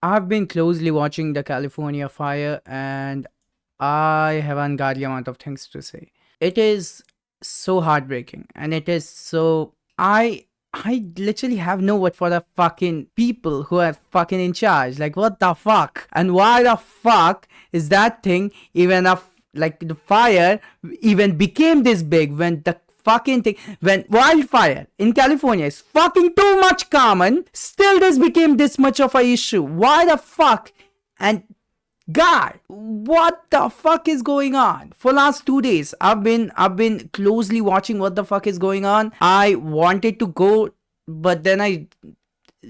I've been closely watching the California fire and I have ungodly amount of things to say. It is so heartbreaking and it is so I literally have no word for the fucking people who are fucking in charge. Like what the fuck? And why the fuck is that thing even a like the fire even became this big when the fucking thing when wildfire in California is fucking too much common, still this became this much of a issue. Why the fuck? And God, what the fuck is going on? For last 2 days, I've been closely watching what the fuck is going on. I wanted to go, but then I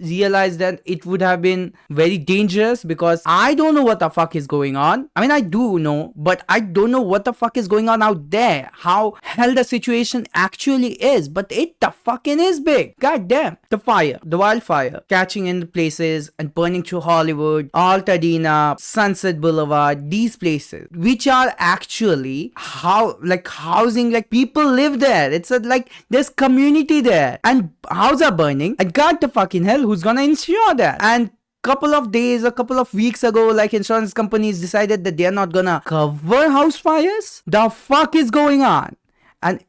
realized that it would have been very dangerous because I don't know what the fuck is going on. I mean, I do know, but I don't know what the fuck is going on out there. How hell the situation actually is, but it the fucking is big. God damn. The fire, the wildfire, catching in places and burning through Hollywood, Altadena, Sunset Boulevard, these places, which are actually housing, like people live there. It's like there's community there, and houses are burning. And God the fucking hell, who's gonna insure that? And a couple of weeks ago, like insurance companies decided that they're not gonna cover house fires. The fuck is going on? And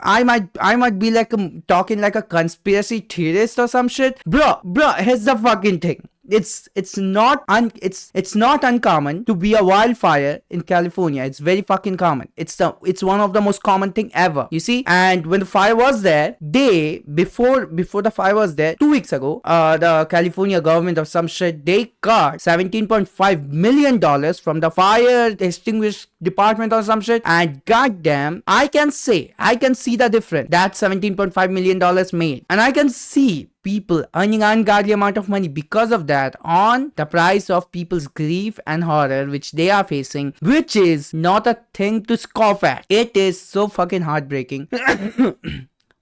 I might be like talking like a conspiracy theorist or some shit. Bro, here's the fucking thing. It's not uncommon to be a wildfire in California. It's very fucking common. It's one of the most common thing ever. You see, and when the fire was there, before the fire was there 2 weeks ago, the California government or some shit, they got $17.5 million from the fire extinguish department or some shit. And goddamn, I can see the difference that $17.5 million made, and I can see people earning ungodly amount of money because of that on the price of people's grief and horror which they are facing, which is not a thing to scoff at. It is so fucking heartbreaking.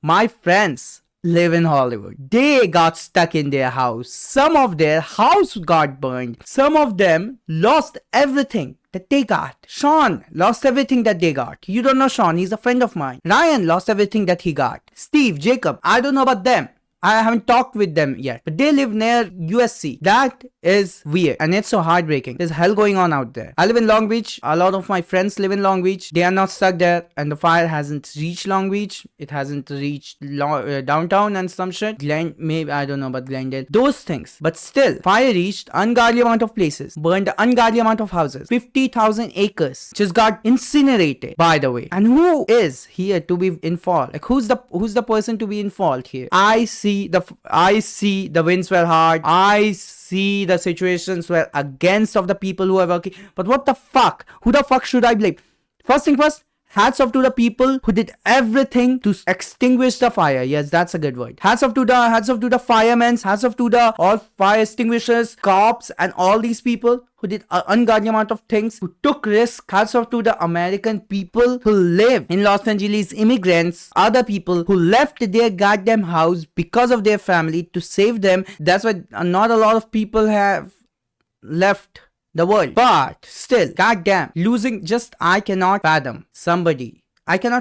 My friends live in Hollywood. They got stuck in their house. Some of their house got burned. Some of them lost everything that they got. Sean lost everything that they got. You don't know Sean, he's a friend of mine. Ryan lost everything that he got. Steve, Jacob, I don't know about them. I haven't talked with them yet, but they live near USC. That is weird and it's so heartbreaking. There's hell going on out there. I live in Long Beach. A lot of my friends live in Long Beach. They are not stuck there, and the fire hasn't reached Long Beach. It hasn't reached downtown and some shit. Maybe I don't know about Glendale. Those things. But still, fire reached ungodly amount of places, burned ungodly amount of houses. 50,000 acres just got incinerated, by the way. And who is here to be in fault? Like who's the person to be in fault here? I see the winds were hard. I see the situations were against of the people who are working. But what the fuck? Who the fuck should I blame? First thing first, hats off to the people who did everything to extinguish the fire. Yes, that's a good word. Hats off to the firemen. Hats off to the all fire extinguishers, cops, and all these people who did an ungodly amount of things, who took risks. Hats off to the American people who live in Los Angeles, immigrants, other people who left their goddamn house because of their family to save them. That's why not a lot of people have left the world. But still, goddamn, I cannot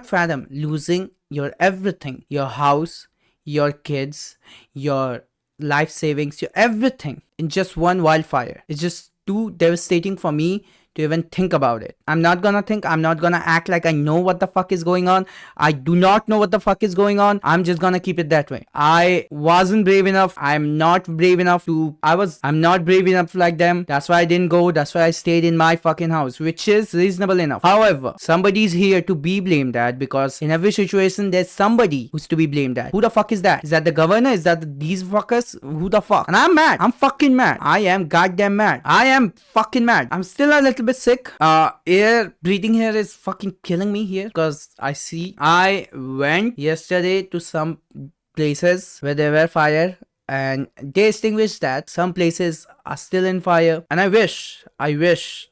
fathom losing your everything, your house, your kids, your life savings, your everything in just one wildfire. It's just too devastating for me to even think about it. I'm not gonna act like I know what the fuck is going on. I do not know what the fuck is going on. I'm just gonna keep it that way. I wasn't brave enough. I'm not brave enough like them. That's why I didn't go. That's why I stayed in my fucking house, which is reasonable enough. However, somebody's here to be blamed at, because in every situation there's somebody who's to be blamed at. Who the fuck is that? Is that the governor? Is that these fuckers? Who the fuck? And I'm mad. I'm fucking mad. I am goddamn mad. I am fucking mad. I'm still a little bit sick. Air breathing here is fucking killing me here, because I went yesterday to some places where there were fire and they extinguished that. Some places are still in fire, and I wish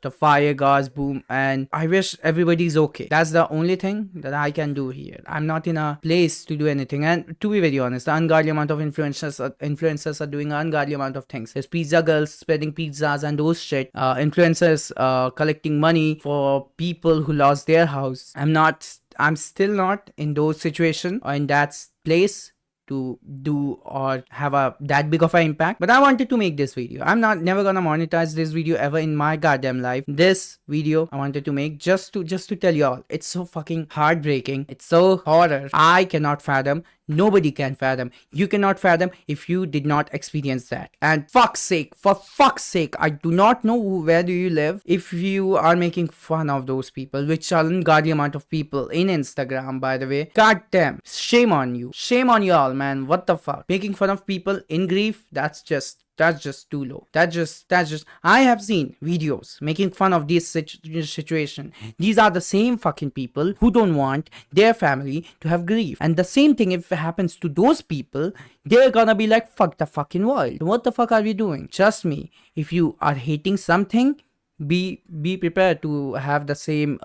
the fire goes boom, and I wish everybody's okay. That's the only thing that I can do here. I'm not in a place to do anything, and to be very honest, the ungodly amount of influencers are doing an ungodly amount of things. There's pizza girls spreading pizzas and those shit, influencers collecting money for people who lost their house. I'm still not in those situations or in that place to do or have that big of an impact, but I wanted to make this video. I'm not never gonna monetize this video ever in my goddamn life. This video I wanted to make just to tell you all, it's so fucking heartbreaking, it's so horror. I cannot fathom, nobody can fathom, you cannot fathom if you did not experience that. And for fuck's sake, I do not know where do you live if you are making fun of those people, which are ungodly amount of people in Instagram, by the way. God damn, shame on you, shame on you all, man. What the fuck, making fun of people in grief, that's just too low. That's just I have seen videos making fun of this situation. These are the same fucking people who don't want their family to have grief, and the same thing if it happens to those people, they're gonna be like, fuck the fucking world, what the fuck are we doing? Trust me, if you are hating something, be prepared to have the same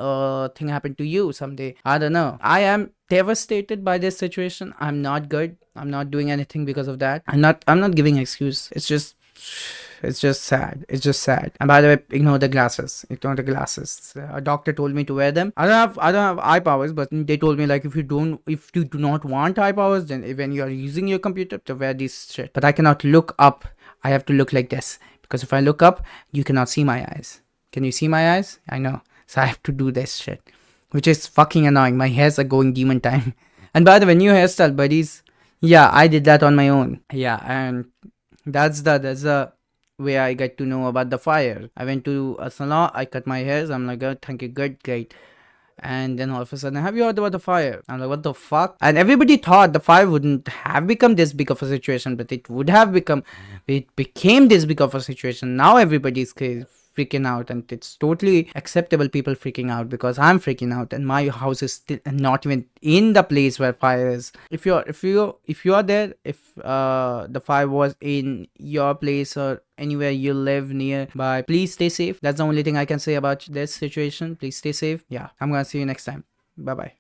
thing happen to you someday. I don't know, I am devastated by this situation. I'm not good, I'm not doing anything because of that. I'm not giving excuse. It's just sad. It's just sad. And by the way, ignore the glasses. A doctor told me to wear them. I don't have eye powers, but they told me like if you do not want eye powers, then when you are using your computer, to wear this shit. But I cannot look up. I have to look like this, because if I look up, you cannot see my eyes. Can you see my eyes? I know. So I have to do this shit, which is fucking annoying. My hairs are going demon time. And by the way, new hairstyle, buddies. Yeah, I did that on my own. Yeah, and that's the way I get to know about the fire. I went to a salon, I cut my hairs, I'm like, oh, thank you, good, great. And then all of a sudden, have you heard about the fire? I'm like, what the fuck? And everybody thought the fire wouldn't have become this big of a situation, but it became this big of a situation. Now everybody's freaking out, and it's totally acceptable people freaking out, because I'm freaking out and my house is still not even in the place where fire is. If you are there, if the fire was in your place or anywhere you live nearby, please stay safe. That's the only thing I can say about this situation. Please stay safe. Yeah, I'm gonna see you next time. Bye bye.